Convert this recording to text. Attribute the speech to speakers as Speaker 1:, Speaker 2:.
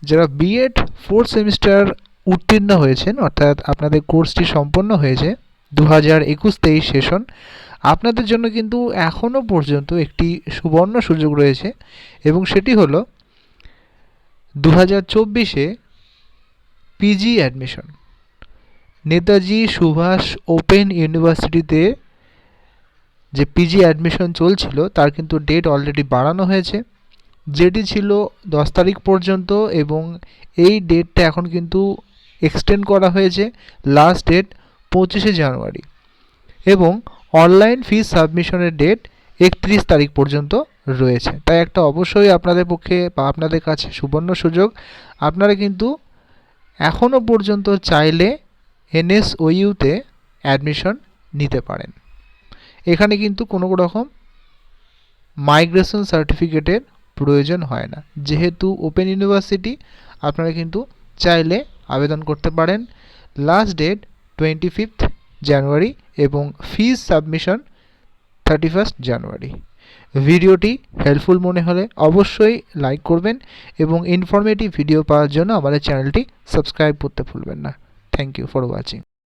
Speaker 1: যারা B Ed 4th semester উত্তীর্ণ হয়েছেন, অর্থাৎ আপনাদের কোর্সটি সম্পন্ন হয়েছে 2021-23 সেশন, আপনাদের জন্য কিন্তু এখনও পর্যন্ত একটি সুবর্ণ সুযোগ রয়েছে, এবং সেটি হলো 2024-এ PG admission. Netaji Subhash open ইউনিভার্সিটিতে যে পিজি অ্যাডমিশন চলছিল তার কিন্তু ডেট অলরেডি বাড়ানো হয়েছে, যেটি ছিল 10 তারিখ পর্যন্ত, এবং এই ডেটটা এখন কিন্তু এক্সটেন্ড করা হয়েছে, লাস্ট ডেট 25শে জানুয়ারি, এবং অনলাইন ফিস সাবমিশনের ডেট 31 তারিখ পর্যন্ত রয়েছে। তাই একটা অবশ্যই আপনাদের পক্ষে বা আপনাদের কাছে সুবর্ণ সুযোগ, আপনারা কিন্তু এখনও পর্যন্ত চাইলে এনএসওইউতে অ্যাডমিশন নিতে পারেন। এখানে কিন্তু কোনো রকম মাইগ্রেশন সার্টিফিকেটের প্রয়োজন হয় না, যেহেতু ওপেন ইউনিভার্সিটি। আপনারা কিন্তু চাইলে আবেদন করতে পারেন। লাস্ট ডেট 25th জানুয়ারি এবং ফিস সাবমিশন 31st জানুয়ারি। ভিডিওটি হেল্পফুল মনে হলে অবশ্যই লাইক করবেন, এবং ইনফরমেটিভ ভিডিও পাওয়ার জন্য আমাদের চ্যানেলটি সাবস্ক্রাইব করতে ভুলবেন না। Thank you for watching.